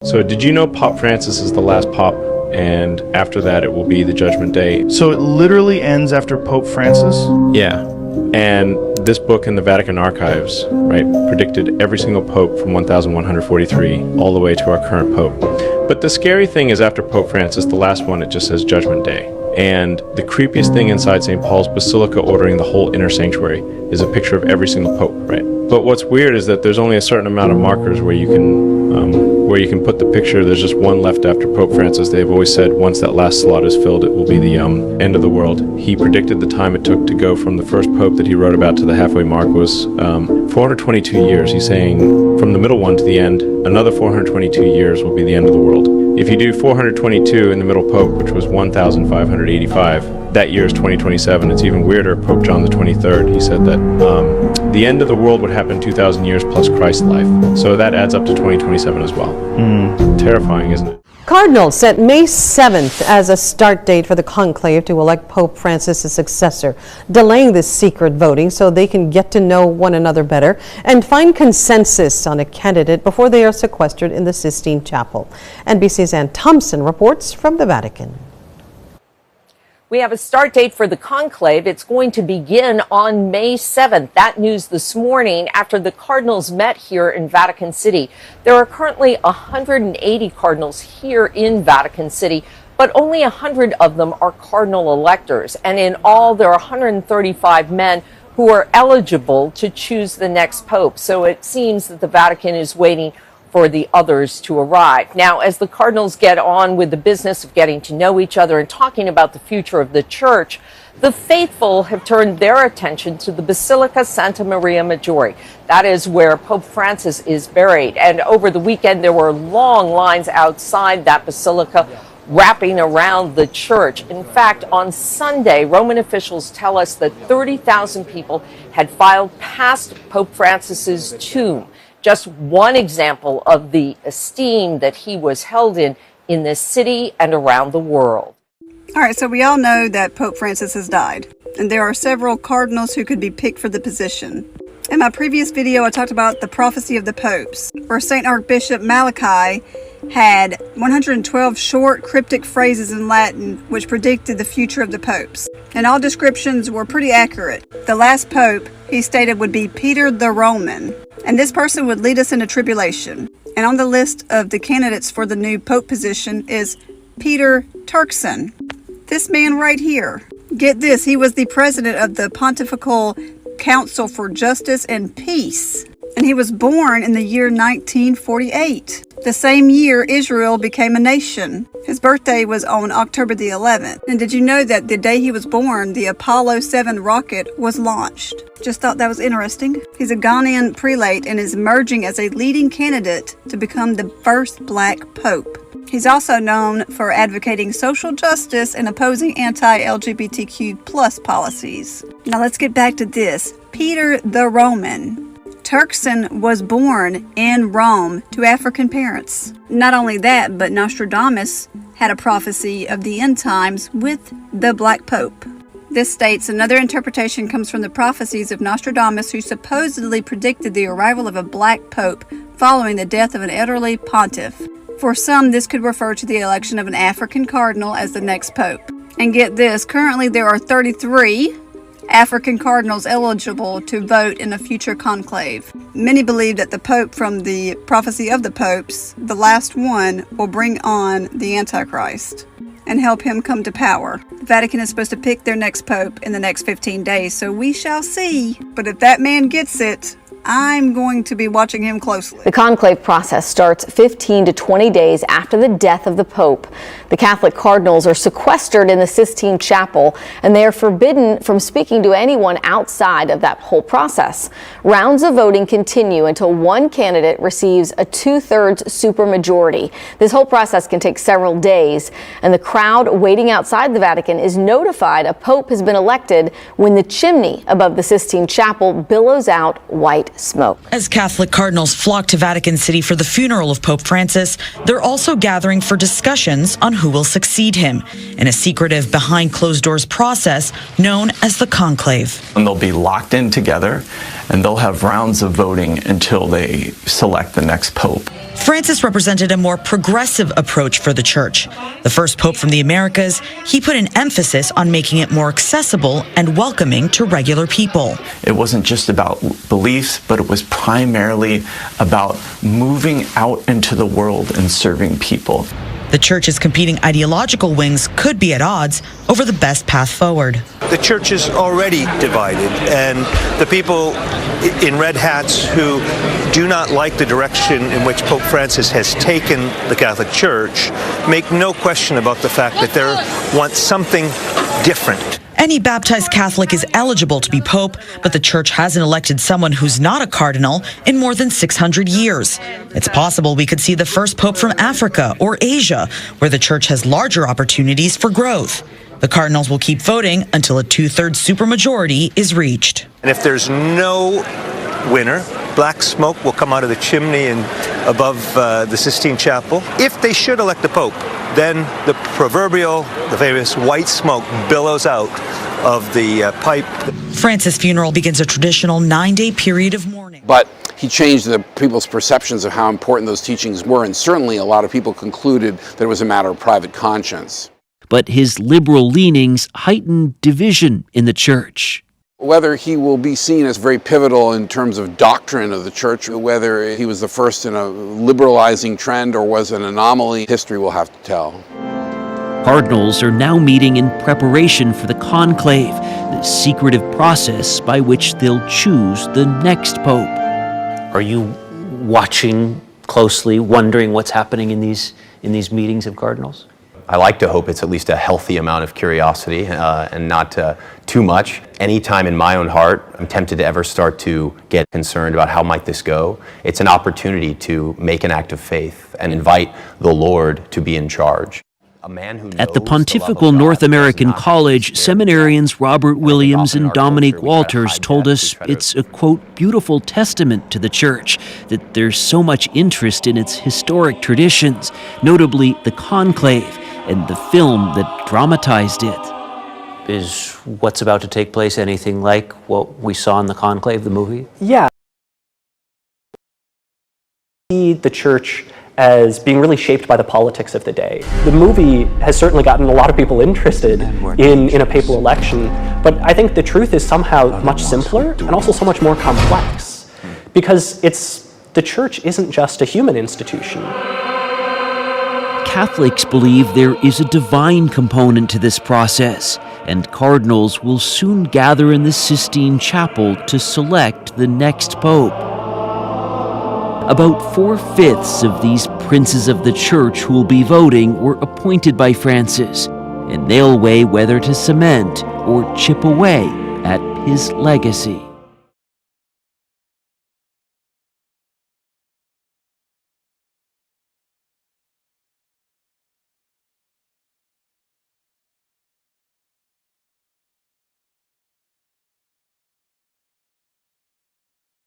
So did you know Pope Francis is the last Pope, and after that it will be the Judgment Day? So it literally ends after Pope Francis? Yeah. And this book in the Vatican archives, right, predicted every single pope from 1143 all the way to our current pope. But the scary thing is after Pope Francis, the last one, it just says Judgment Day. And the creepiest thing inside St. Paul's Basilica ordering the whole inner sanctuary is a picture of every single pope, right? But what's weird is that there's only a certain amount of markers where you can put the picture. There's just one left after Pope Francis. They've always said once that last slot is filled, it will be the end of the world. He predicted the time it took to go from the first pope that he wrote about to the halfway mark was 422 years. He's saying from the middle one to the end, another 422 years will be the end of the world. If you do 422 in the middle pope, which was 1585, that year is 2027. It's even weirder. Pope John the 23rd, he said that the end of the world would happen 2,000 years plus Christ's life. So that adds up to 2027 as well. Terrifying, isn't it? Cardinals set May 7th as a start date for the conclave to elect Pope Francis' successor, delaying this secret voting so they can get to know one another better and find consensus on a candidate before they are sequestered in the Sistine Chapel. NBC's Ann Thompson reports from the Vatican. We have a start date for the conclave. It's going to begin on May 7th. That news this morning after the cardinals met here in Vatican City. There are currently 180 cardinals here in Vatican City, but only 100 of them are cardinal electors. And in all, there are 135 men who are eligible to choose the next pope. So it seems that the Vatican is waiting for the others to arrive. Now, as the cardinals get on with the business of getting to know each other and talking about the future of the church, the faithful have turned their attention to the Basilica Santa Maria Maggiore. That is where Pope Francis is buried. And over the weekend, there were long lines outside that basilica wrapping around the church. In fact, on Sunday, Roman officials tell us that 30,000 people had filed past Pope Francis's tomb. Just one example of the esteem that he was held in this city and around the world. All right, so we all know that Pope Francis has died, and there are several cardinals who could be picked for the position. In my previous video, I talked about the prophecy of the popes, where St. Archbishop Malachi had 112 short cryptic phrases in Latin which predicted the future of the popes. And all descriptions were pretty accurate. The last pope, he stated, would be Peter the Roman. And this person would lead us into tribulation. And on the list of the candidates for the new pope position is Peter Turkson. This man right here. Get this, he was the president of the Pontifical Council for Justice and Peace. And he was born in the year 1948. The same year Israel became a nation. His birthday was on October the 11th. And did you know that the day he was born, the Apollo 7 rocket was launched? Just thought that was interesting. He's a Ghanaian prelate and is emerging as a leading candidate to become the first black pope. He's also known for advocating social justice and opposing anti-LGBTQ plus policies. Now let's get back to this. Peter the Roman. Turkson was born in Rome to African parents. Not only that, but Nostradamus had a prophecy of the end times with the Black Pope. This states another interpretation comes from the prophecies of Nostradamus, who supposedly predicted the arrival of a Black Pope following the death of an elderly pontiff. For some, this could refer to the election of an African cardinal as the next pope. And get this, currently there are 33 African cardinals eligible to vote in a future conclave. Many believe that the Pope from the prophecy of the popes, the last one, will bring on the Antichrist and help him come to power. The Vatican is supposed to pick their next pope in the next 15 days, so we shall see. But if that man gets it, I'm going to be watching him closely. The conclave process starts 15 to 20 days after the death of the Pope. The Catholic cardinals are sequestered in the Sistine Chapel, and they are forbidden from speaking to anyone outside of that whole process. Rounds of voting continue until one candidate receives a 2/3 supermajority. This whole process can take several days, and the crowd waiting outside the Vatican is notified a pope has been elected when the chimney above the Sistine Chapel billows out white smoke. As Catholic cardinals flock to Vatican City for the funeral of Pope Francis, they're also gathering for discussions on who will succeed him in a secretive behind-closed-doors process known as the conclave. And they'll be locked in together, and they'll have rounds of voting until they select the next pope. Francis represented a more progressive approach for the church. The first pope from the Americas, he put an emphasis on making it more accessible and welcoming to regular people. It wasn't just about beliefs, but it was primarily about moving out into the world and serving people. The church's competing ideological wings could be at odds over the best path forward. The church is already divided, and the people in red hats who do not like the direction in which Pope Francis has taken the Catholic Church make no question about the fact that they want something different. Any baptized Catholic is eligible to be pope, but the church hasn't elected someone who's not a cardinal in more than 600 years. It's possible we could see the first pope from Africa or Asia, where the church has larger opportunities for growth. The cardinals will keep voting until a 2/3 supermajority is reached. And if there's no winner, black smoke will come out of the chimney and above the Sistine Chapel. If they should elect the Pope, then the famous white smoke billows out of the pipe. Francis' funeral begins a traditional 9-day period of mourning. But he changed the people's perceptions of how important those teachings were, and certainly a lot of people concluded that it was a matter of private conscience. But his liberal leanings heightened division in the church. Whether he will be seen as very pivotal in terms of doctrine of the church, whether he was the first in a liberalizing trend or was an anomaly, history will have to tell. Cardinals are now meeting in preparation for the conclave, the secretive process by which they'll choose the next pope. Are you watching closely, wondering what's happening in these meetings of cardinals? I like to hope it's at least a healthy amount of curiosity and not too much. Anytime in my own heart I'm tempted to ever start to get concerned about how might this go, it's an opportunity to make an act of faith and invite the Lord to be in charge. At the Pontifical North American College, seminarians Robert Williams and Dominique Walters told us it's a, quote, beautiful testament to the Church that there's so much interest in its historic traditions, notably the conclave and the film that dramatized it. Is what's about to take place anything like what we saw in the conclave, the movie? Yeah. See the church as being really shaped by the politics of the day. The movie has certainly gotten a lot of people interested in a papal election, but I think the truth is somehow much simpler and also so much more complex, because the church isn't just a human institution. Catholics believe there is a divine component to this process, and cardinals will soon gather in the Sistine Chapel to select the next pope. About 4/5 of these princes of the church who will be voting were appointed by Francis, and they'll weigh whether to cement or chip away at his legacy.